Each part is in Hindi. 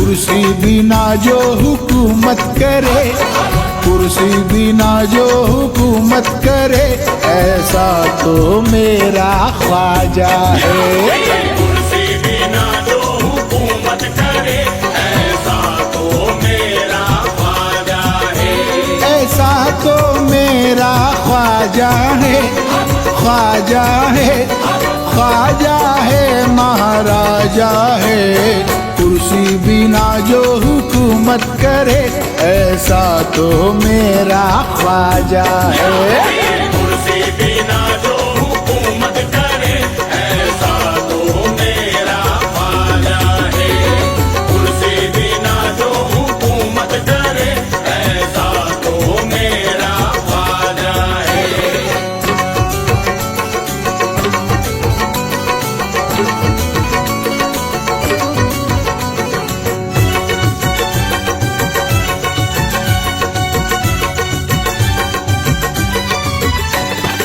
कुर्सी बिना जो हुकूमत करे, कुर्सी बिना जो हुकूमत करे, ऐसा तो मेरा ख्वाजा है। कुर्सी बिना जो हुकूमत करे, ऐसा तो मेरा ख्वाजा है। ऐसा तो मेरा ख्वाजा है, ख्वाजा है, ख्वाजा है, महाराजा है। कुर्सी बिना जो हुकूमत करे, ऐसा तो मेरा ख्वाजा है। कुर्सी बिना जो हुकूमत करे, ऐसा तो मेरा ख्वाजा है। कुर्सी बिना जो हुकूमत करे, ऐसा तो मेरा ख्वाजा है।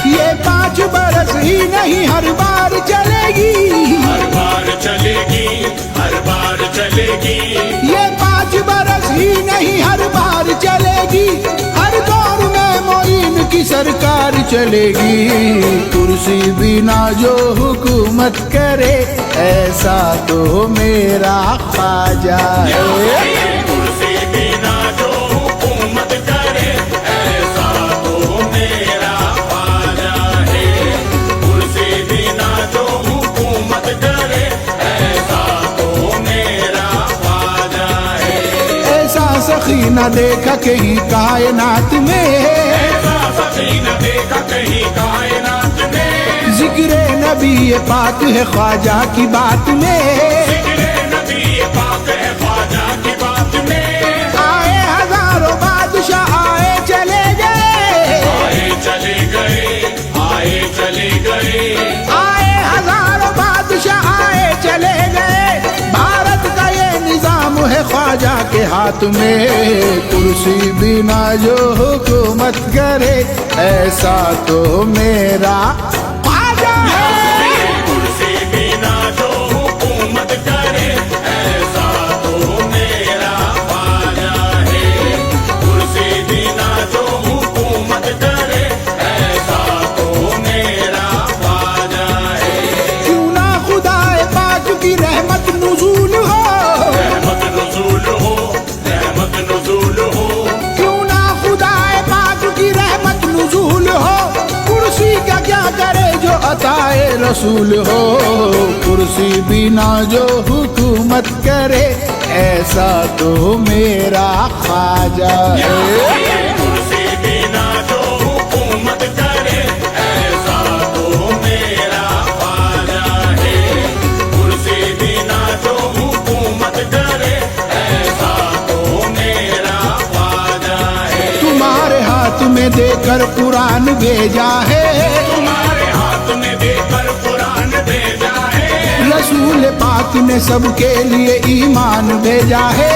ये 5 बरस ही नहीं हर बार चलेगी, हर बार चलेगी, हर बार चलेगी। ये 5 बरस ही नहीं हर बार चलेगी, हर दौर में मोइन की सरकार चलेगी। कुर्सी बिना जो हुकूमत करे, ऐसा तो मेरा ख्वाजा है। कुर्सी बिना जो हुकूमत करे, ऐसा तो मेरा ख्वाजा है। कुर्सी बिना जो हुकूमत करे, ऐसा तो मेरा ख्वाजा है। ऐसा सखी न देखा कहीं कायनात में, ऐसा सभी न देखा कहीं कायनात में। जिक्र नबी पाक है ख्वाजा की बात में। जिक्र नबी पाक है ख्वाजा की बात में। आए हजारों बादशाह आए चले गए, आए चले गए, आए चले गए। आए हजारों बादशाह आए चले गए। भारत का ये निजाम है ख्वाजा के हाथ में। कुर्सी बिना जो हुकूमत करे, ऐसा तो मेरा ख्वाजा है। कुर्सी बिना जो हुकूमत करे, ऐसा तो मेरा ख्वाजा है। कुर्सी बिना जो हुकूमत करे, ऐसा तो मेरा ख्वाजा है। क्यों ना खुदाए पाक की रहमत नुज़ूल हो, रहमत नुज़ूल हो, रहमत नुज़ूल हो। क्यों ना खुदाए पाक की रहमत नुज़ूल हो। कुर्सी का क्या करे जो अताए रसूल हो। कुर्सी बिना जो हुकूमत करे, ऐसा तो मेरा ख्वाजा है। कुर्सी बिना जो हुकूमत करे, ऐसा तो मेरा ख्वाजा है। कुर्सी बिना जो हुकूमत करे, ऐसा तो मेरा ख्वाजा है। तुम्हारे हाथ में देकर कुरान भेजा है, तुम्हारे हाथ में देकर कुरान भेजा है। रसूल पाक ने सबके लिए ईमान भेजा है।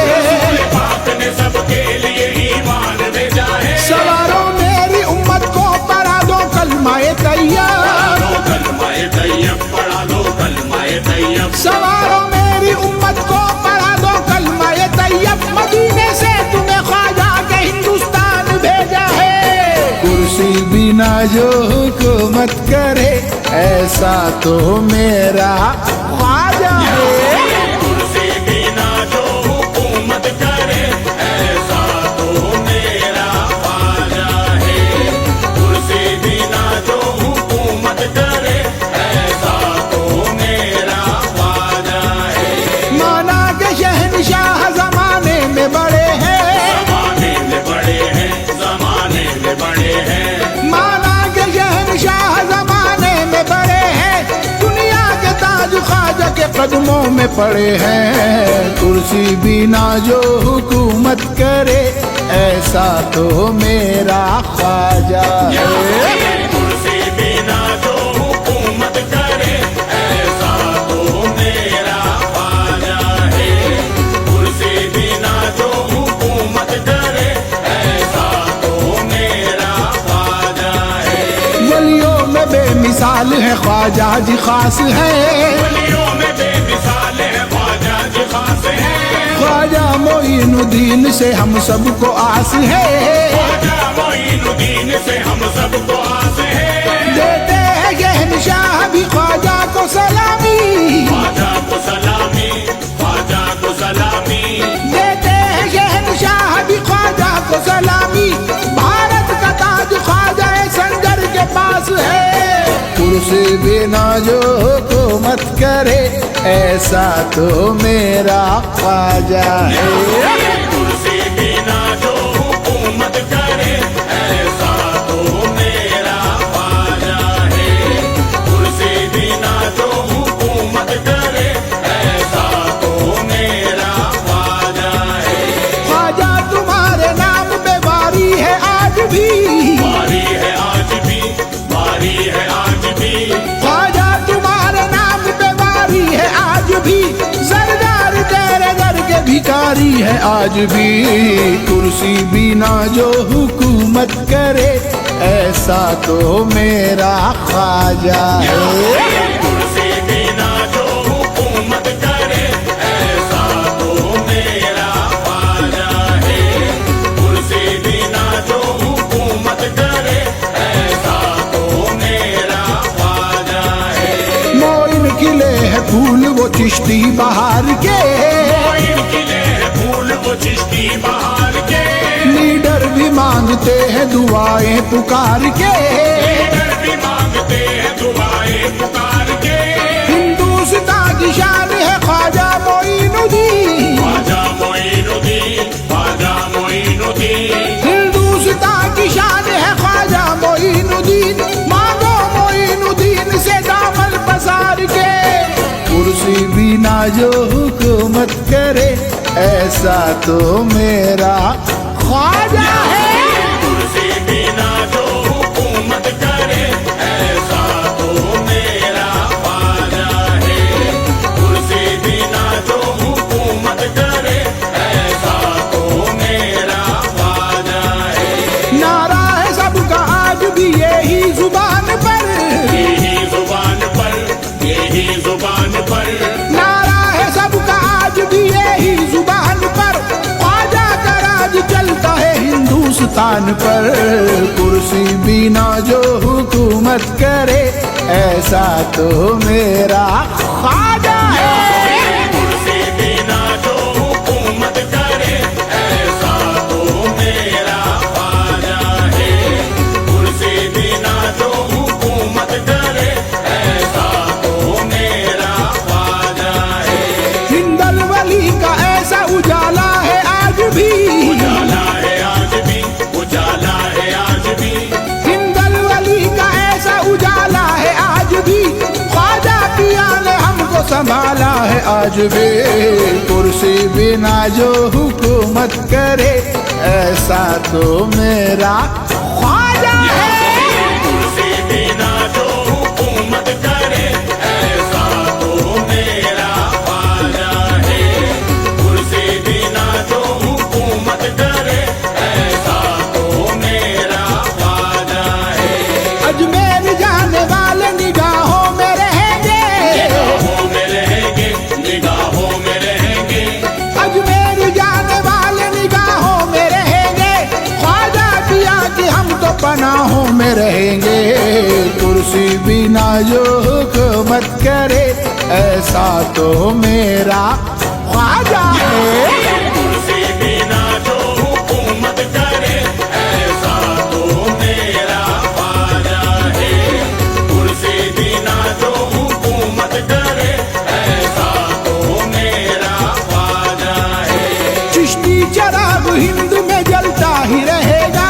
पाक ने सबके लिए ईमान भेजा है। सवारों मेरी उम्मत को पढ़ा दो कलमाए तैयब, पढ़ा लो कलमाए तैयब, पढ़ा लो कलमाए तैयब। सवारों मेरी उम्मत को पढ़ा दो कलमाए तैयब। मदीने से तुम्हें ख्वाजा के हिंदुस्तान भेजा है। कुर्सी बिना जो हुकूमत करे, ऐसा तो मेरा ख्वाजा है। कुर्सी बिना जो हुकूमत करे, ऐसा तो मेरा ख्वाजा है। कुर्सी बिना जो हुकूमत करे, ऐसा तो मेरा ख्वाजा है। माना के शहनशाह जमाने में बड़े हैं, जमाने में बड़े हैं, जमाने में बड़े हैं। माना के शहनशाह जमाने में बड़े हैं। दुनिया के ताज ख्वाजा के कदमों में पड़े हैं। कुर्सी बिना जो हुकूमत करे, ऐसा तो मेरा ख्वाजा है। कुर्सी बिना जो हुकूमत करे, ऐसा तो मेरा ख्वाजा है। कुर्सी बिना जो हुकूमत करे, ऐसा तो मेरा ख्वाजा है। वलियों में बेमिसाल है ख्वाजा जी, खास है। वलियों में बेमिसाल है ख्वाजा जी, खास है। ख्वाजा मोइनुद्दीन से हम सबको आस है, ख्वाजा मोइनुद्दीन से हम सबको आस है। देते हैं शहंशाह भी ख्वाजा को सलामी, ख्वाजा को सलामी, ख्वाजा को सलामी। देते हैं शहंशाह भी ख्वाजा को सलामी। भारत का ताज ख्वाजा संगर के पास है, कुर्सी बिना जो हुकूमत करे ऐसा तो मेरा ख्वाजा है। कुर्सी बिना जो हुकूमत करे ऐसा तो मेरा ख्वाजा है। कुर्सी बिना जो हुकूमत करे ऐसा तो मेरा ख्वाजा है। ख्वाजा तुम्हारे नाम पे वारी है आज भी, वारी है आज भी, वारी है आज भी। ख्वाजा तुम्हारे नाम पे वारी है आज भी। सरदार तेरे दर के भिखारी है आज भी, कुर्सी बिना जो हुकूमत करे ऐसा तो मेरा ख्वाजा है। कुर्सी बिना जो हुकूमत करे ऐसा तो मेरा ख्वाजा है। कुर्सी बिना जो हुकूमत करे ऐसा तो मेरा ख्वाजा है। मोइन खिले है फूल वो चिश्ती बहार के, मोइन खिले हैं फूल वो चिश्ती बहार के। लीडर भी मांगते हैं दुआएं पुकार के, लीडर भी मांगते हैं दुआएं पुकार के। हिंदुस्तान की शान है ख्वाजा मोइनुद्दीन, ख्वाजा मोइनुद्दीन, ख्वाजा मोइनुद्दीन। हिंदुस्तान की शान है ख्वाजा मोइनुद्दीन। मांगो मोइनुद्दीन से दामन पसार के, कुर्सी बिना जो हुकूमत करे ऐसा तो मेरा ख्वाजा है। कुर्सी बिना जो हुकूमत करे ऐसा तो मेरा ख्वाजा है। कुर्सी बिना जो हुकूमत करे ऐसा तो मेरा ख्वाजा है। नारा है सबका आज भी यही जुबान पर, यही जुबान पर, यही जुबान पर। नारा है सबका आज भी यही जुबान पर। ख्वाजा का राज चलता है हिंदुस्तान पर, कुर्सी बिना जो हुकूमत करे ऐसा तो मेरा ख्वाजा है। कुर्सी बिना जो हुकूमत करे ऐसा तो मेरा ख्वाजा है। कुर्सी बिना जो हुकूमत करे ऐसा तो मेरा ख्वाजा है। हिंदल वली का ऐसा उजाला है आज भी, उजाला है आज भी, उजाला है आज भी। हिंदल वली का ऐसा उजाला है आज भी। ख्वाजा पिया ने हमको संभाला है आज भी, कुर्सी बिना जो हुकूमत करे ऐसा तो मेरा ख्वाजा है। कुर्सी बिना जो हुकूमत करे ऐसा तो मेरा ख्वाजा है। कुर्सी बिना जो हुकूमत करे ऐसा तो मेरा ख्वाजा है। अजमेर जाने वाले निगाहों में रहेंगे, निगाहों में रहेंगे, निगाहों में रहेंगे। अजमेर जाने वाले निगाहों में रहेंगे। ख्वाजा पिया की हम तो पनाहों में रहेंगे, कुर्सी बिना जो हुकूमत करे ऐसा तो मेरा ख्वाजा है। कुर्सी बिना जो हुकूमत करे ऐसा तो मेरा ख्वाजा है। कुर्सी बिना जो हुकूमत करे ऐसा तो मेरा ख्वाजा है। चिश्ती चराग हिंद में जलता ही रहेगा,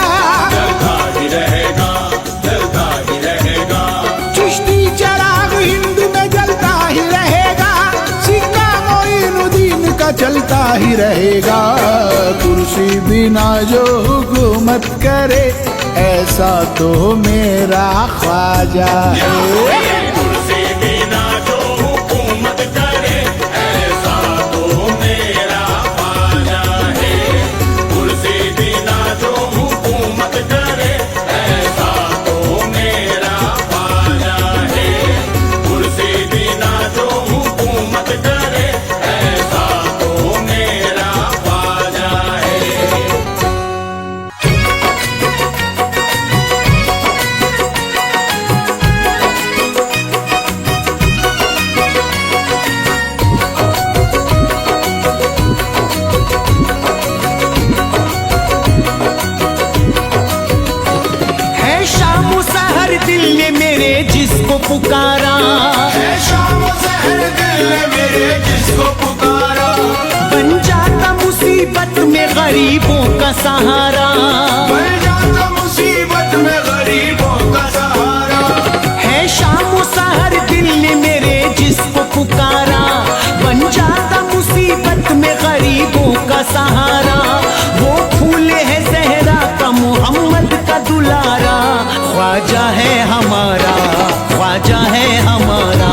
जलता ही रहेगा, जलता ही रहेगा। चिश्ती चराग हिंद में जलता ही रहेगा। सिक्का मोइनुद्दीन का चलता ही रहेगा, कुर्सी बिना जो हुकूमत करे ऐसा तो मेरा ख्वाजा है। कुर्सी बिना जो हुकूमत करे ऐसा तो मेरा ख्वाजा है। कुर्सी बिना जो हुकूमत करे ऐसा तो मेरा ख्वाजा है। कुर्सी बिना जो हुकूमत करे ऐसा पुकारा, है शाम सहर दिल ने मेरे जिसको पुकारा, बन जाता मुसीबत में गरीबों का सहारा, बन जाता मुसीबत में गरीबों का सहारा, है शाम सहर दिल ने मेरे जिसको पुकारा, बन जाता मुसीबत में गरीबों का सहारा। वो फूल है ज़हरा का मोहम्मद का दुलारा, ख्वाजा है हमारा, ख्वाजा है हमारा,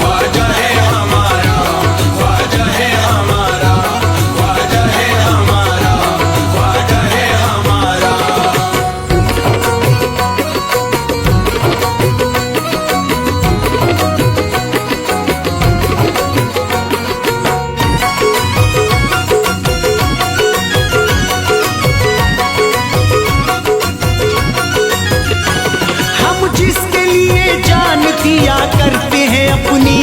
ख्वाजा है हमारा, ख्वाजा है हमारा, ख्वाजा है हमारा, ख्वाजा है हमारा। हम जिसके लिए जान दिया करते हैं अपनी,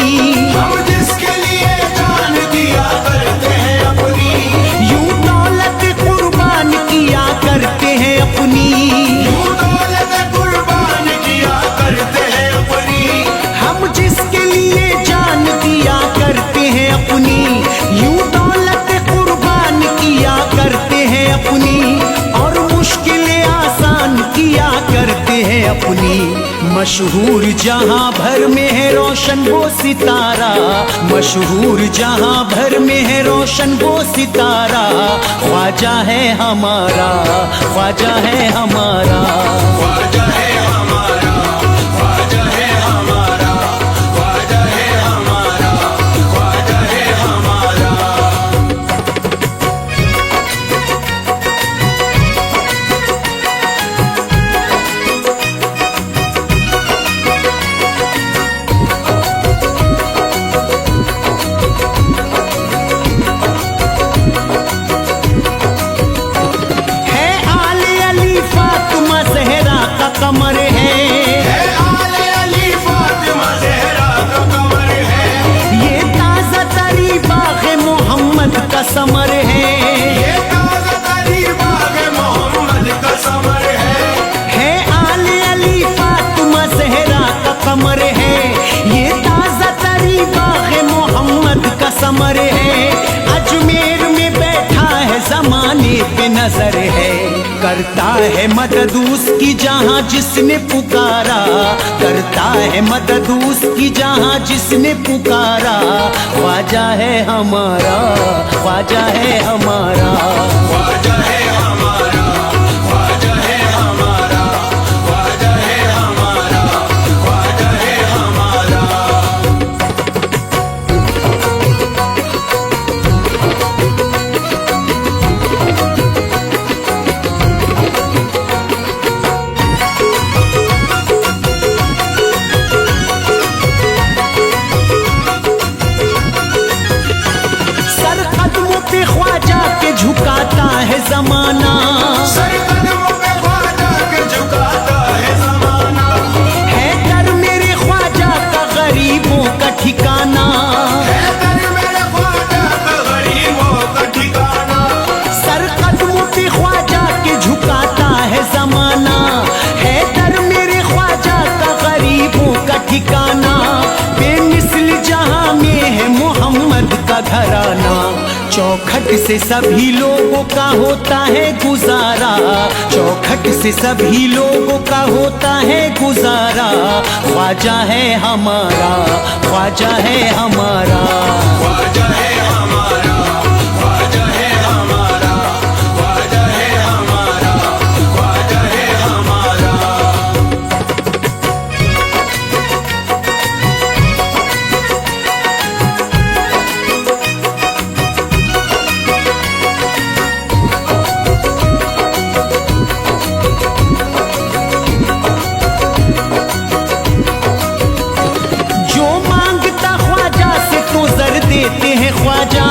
हम जिसके लिए जान दिया करते हैं अपनी, यूं दौलत कुर्बान किया करते हैं अपनी, यूं दौलत कुर्बान किया करते हैं अपनी, हम जिसके लिए जान दिया करते हैं अपनी, यूं दौलत कुर्बान किया करते हैं अपनी, और मुश्किलें आसान किया करते हैं अपनी। मशहूर जहां भर में है रोशन वो सितारा, मशहूर जहां भर में है रोशन वो सितारा, ख्वाजा है हमारा, ख्वाजा है हमारा, ख्वाजा है हमारा, ख्वाजा है हमारा, ख्वाजा है हमारा, ख्वाजा है हमारा। है आले अली फातिमा ज़हरा का कमर है, है आले अली फातिमा ज़हरा का कमर है, ये ताज़ा तरी बाग़ मोहम्मद का समर है, ये ताज़ा तरी बाग़ मोहम्मद का समर है आले अली फातिमा ज़हरा का कमर है, ये ताज़ा तरी बाग़ मोहम्मद का समर है। अजमेर में बैठा है ज़माने पे नजर है, करता है मदद उसकी जहां जिसने पुकारा, करता है मदद उसकी जहां जिसने पुकारा, ख्वाजा है हमारा, ख्वाजा है हमारा, ख्वाजा है हमारा, ख्वाजा है हमारा, ख्वाजा है हमारा, ख्वाजा है हमारा। सर कदमों पे ख्वाजा के झुकाता है जमाना, सर कदमों पे ख्वाजा के झुकाता है ज़माना, है दर मेरे ख्वाजा का गरीबों का ठिकाना, है दर मेरे ख्वाजा का गरीबों का ठिकाना, सर कदमों पे ख्वाजा के झुकाता है जमाना, है दर मेरे ख्वाजा का गरीबों का ठिकाना। बेमिसल जहां में है मोहम्मद का घराना, चौखट से सभी लोगों का होता है गुजारा, चौखट से सभी लोगों का होता है गुजारा, ख्वाजा है हमारा, ख्वाजा है हमारा, ख्वाजा है हमारा, ख्वाजा है हमारा, ख्वाजा है हमारा, ख्वाजा है हमारा। जो मांगता ख्वाजा से तो जर देते हैं ख्वाजा,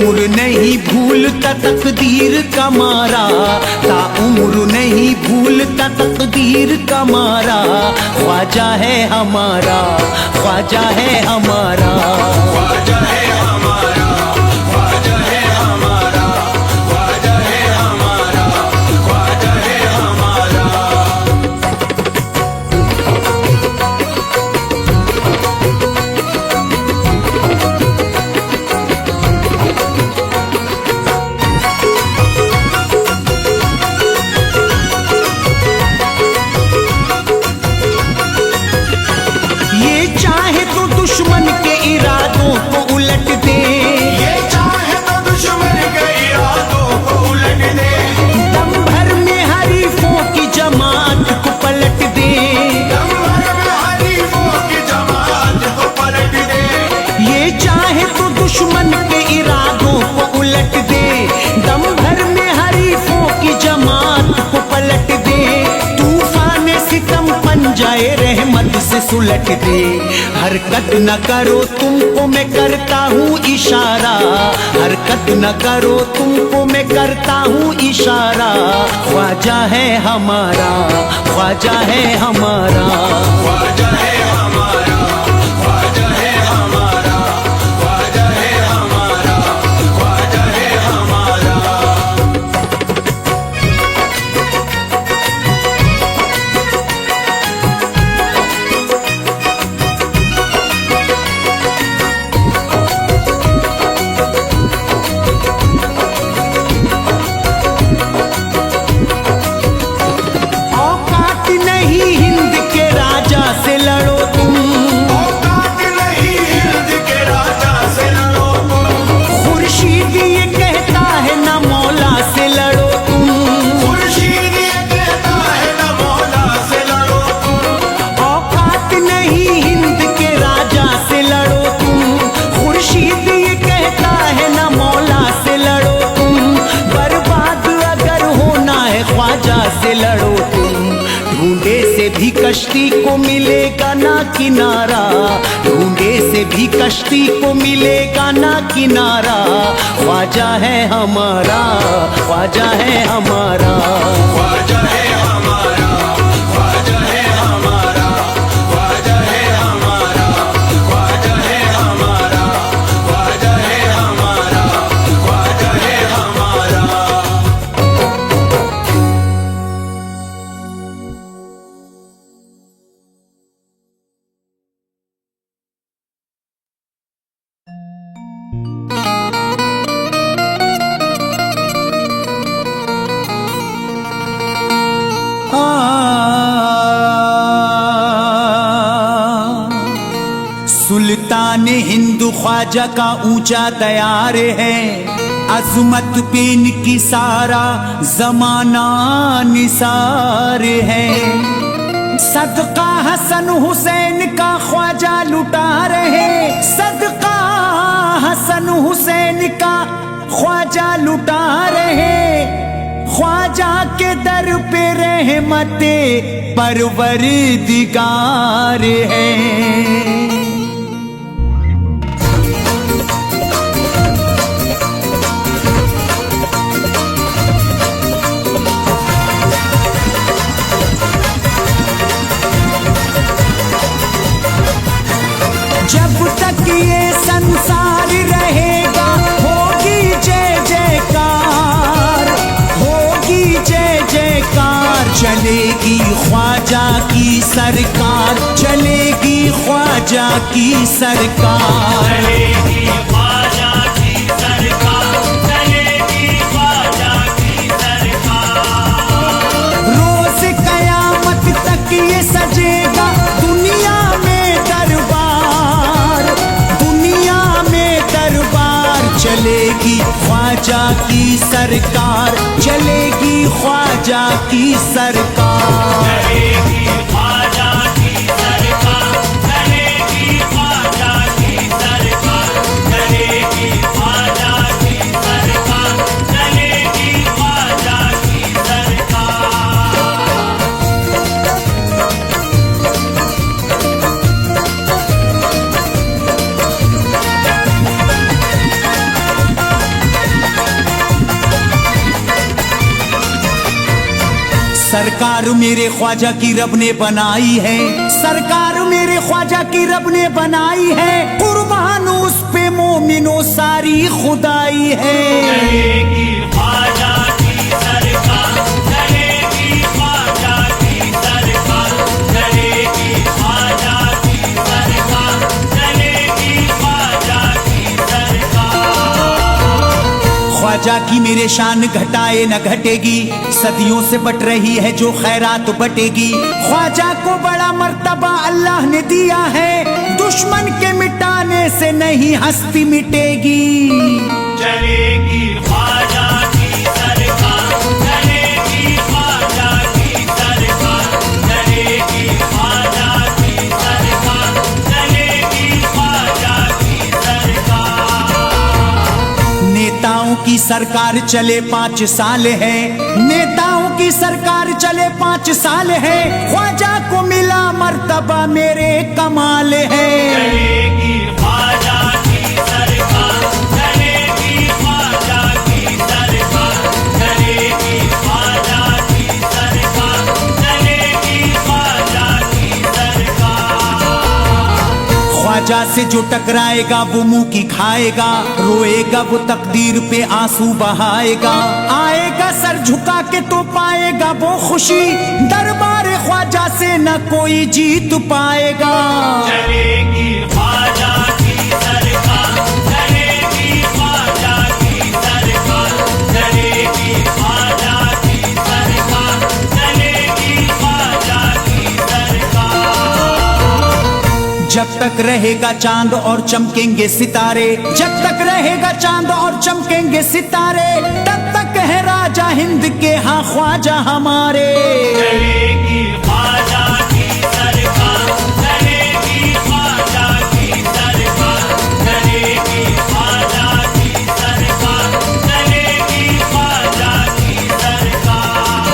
उम्र नहीं भूलता तकदीर का मारा, ता उम्र नहीं भूलता तकदीर का मारा। ख्वाजा है हमारा, ख्वाजा है हमारा, ख्वाजा है हमारा, ख्वाजा है हमारा, ख्वाजा है हमारा, ख्वाजा है हमारा। ये चाहे तो दुश्मन के इरादों को उलट दे, ये चाहे तो दुश्मन के इरादों को उलट दे, दम भर में हरीफों की जमात को पलट दे। दम भर में हरीफों की जमात को पलट दे। ये चाहे तो दुश्मन के इरादों को उलट दे, दम भर में हरीफों की जमात को पलट दे। तूफान सितम पंजाए रहमत से सुलट दे। हरकत न करो तुमको मैं करता हूँ इशारा, हरकत न करो तुमको मैं करता हूँ इशारा। ख्वाजा है हमारा, ख्वाजा है हमारा, ख्वाजा है हमारा, ख्वाजा है हमारा, ख्वाजा है हमारा, ख्वाजा है हमारा। औकात नहीं हिंद के राजा से लड़ो तुम, औकात नहीं हिंद के राजा से लड़ो तुम, खुर्शीद ये कहता है ना मौला से लड़ो तुम। खुर्शीद ये कहता है न मौला से लड़ो तुम। औकात नहीं हिंद के राजा से लड़ो तुम, खुर्शीद ये कहता है ना मौला से लड़ो तुम। बर्बाद अगर होना है ख्वाजा से लड़ो तुम। ढूंढे से भी कश्ती को मिलेगा ना किनारा, ढूंढे से भी कश्ती को मिलेगा ना किनारा। ख्वाजा है हमारा, ख्वाजा है हमारा, ख्वाजा है हमारा, ख्वाजा है हमारा, ख्वाजा है हमारा, ख्वाजा है हमारा, ख्वाजा है हमारा, ख्वाजा है हमारा। सुल्तान हिंदू ख्वाजा का ऊंचा दयार है, अजमत पे इनकी सारा जमाना निसार है। सदका हसन हुसैन का ख्वाजा लुटा रहे, सदका हसन हुसैन का ख्वाजा लुटा रहे। ख्वाजा के दर पे रहमते परवरदिगार है। जब तक ये संसार रहेगा होगी जय जयकार, होगी जय जयकार। चलेगी ख्वाजा की सरकार, चलेगी ख्वाजा की सरकार, चलेगी ख्वाजा की सरकार, चलेगी ख्वाजा की सरकार। रोज कयामत तक ये सजेगा दुनिया में दरबार, दुनिया में दरबार। चलेगी ख्वाजा की सरकार, चलेगी ख्वाजा की सरकार। चलेगी ख्वाजा की सरकार, चलेगी ख्वाजा की सरकार, चलेगी ख्वाजा की सरकार, चलेगी ख्वाजा की सरकार। सरकार मेरे ख्वाजा की रब ने बनाई है, सरकार मेरे ख्वाजा की रब ने बनाई है, कुर्बान उस पे मोमिनो सारी खुदाई है। चलेगी ख्वाजा की सरकार, चलेगी ख्वाजा की सरकार, चलेगी ख्वाजा की सरकार, चलेगी ख्वाजा की सरकार। ख्वाजा की मेरे शान घटाए न घटेगी, सदियों से बट रही है जो खैरात बटेगी। ख्वाजा को बड़ा मर्तबा अल्लाह ने दिया है, दुश्मन के मिटाने से नहीं हस्ती मिटेगी। चलेगी ख्वाजा की सरकार, चलेगी ख्वाजा की सरकार, चलेगी ख्वाजा की सरकार, चलेगी ख्वाजा की सरकार। नेताओं की सरकार चले 5 साल है, नेताओं की सरकार चले 5 साल है, ख्वाजा को मिला मर्तबा मेरे कमाल है। चलेगी ख्वाजा की सरकार, चलेगी ख्वाजा की सरकार, चलेगी ख्वाजा की सरकार, चलेगी ख्वाजा की सरकार। ख्वाजा से जो टकराएगा वो मुंह की खाएगा, रोएगा वो तकदीर पे आंसू बहाएगा, आएगा सर झुका के तो पाएगा वो खुशी, दरबार ख्वाजा से न कोई जीत पाएगा। चलेगी ख्वाजा की सरकार, चलेगी ख्वाजा की सरकार, चलेगी ख्वाजा की सरकार, चलेगी ख्वाजा की सरकार। जब तक रहेगा चांद और चमकेंगे सितारे, जब तक रहेगा चांद और चमकेंगे सितारे, तब तक है राजा हिंद के हाँ ख्वाजा हमारे। चलेगी ख्वाजा की सरकार, चलेगी ख्वाजा की सरकार, चलेगी ख्वाजा की सरकार, चलेगी ख्वाजा की सरकार।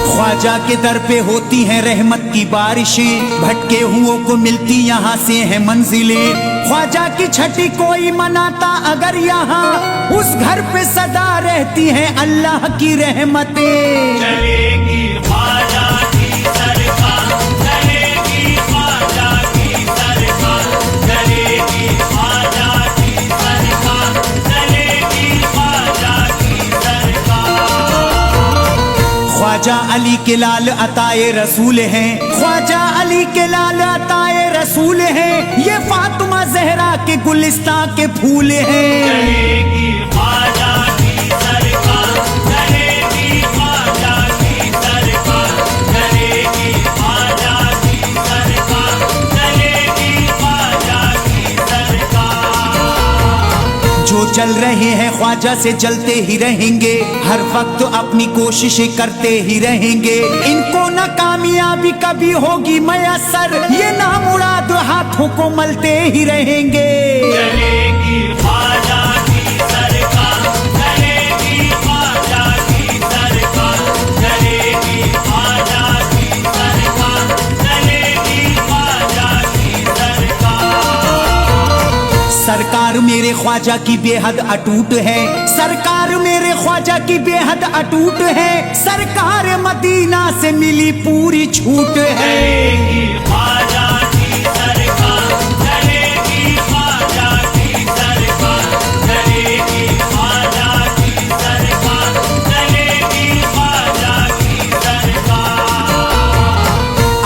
ख्वाजा के दर पे होती हैं रहमत की बारिशें, भटके हुओं को मिलती यहाँ से है मंजिलें। ख्वाजा की छठी कोई मनाता अगर यहाँ, उस घर पे सदा रहती हैं अल्लाह की रहमतें। चलेगी ख्वाजा की सरकार, चलेगी ख्वाजा की सरकार, चलेगी ख्वाजा की सरकार, चलेगी ख्वाजा की सरकार। ख्वाजा अली के लाल अताए रसूल हैं, ख्वाजा अली के लाल अताए रसूल हैं, ये फातिमा जहरा के गुलिस्तां के फूल हैं। चलेगी ख्वाजा की सरकार, चलेगी ख्वाजा की सरकार, चलेगी ख्वाजा की सरकार, चलेगी ख्वाजा की सरकार। जो जल रहे हैं ख्वाजा से जलते ही रहेंगे, हर वक्त अपनी कोशिशें करते ही रहेंगे, इनको न कामयाबी कभी होगी मयसर, ये नामुराद हाथों को मलते ही रहेंगे। चलेगी ख्वाजा की सरकार, चलेगी ख्वाजा की सरकार, चलेगी ख्वाजा की सरकार, चलेगी ख्वाजा की सरकार। सरकार मेरे ख्वाजा की बेहद अटूट है, सरकार मेरे ख्वाजा की बेहद अटूट है, सरकार मदीना से मिली पूरी छूट है। चलेगी ख्वाजा की सरकार, चलेगी ख्वाजा की सरकार, चलेगी ख्वाजा की सरकार, चलेगी ख्वाजा की सरकार।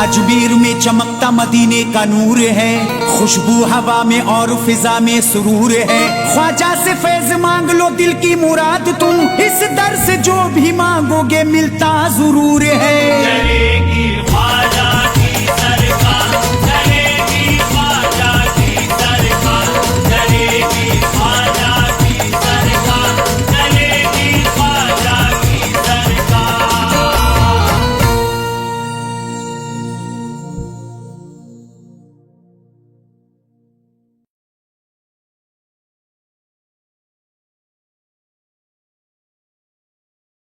अजमेर में चमकता मदीने का नूर है, खुशबू हवा में और फिजा में सुरूर है, ख्वाजा से फैज मांग लो दिल की मुराद तुम, इस दर से जो भी मांगोगे मिलता जरूर है। चलेगी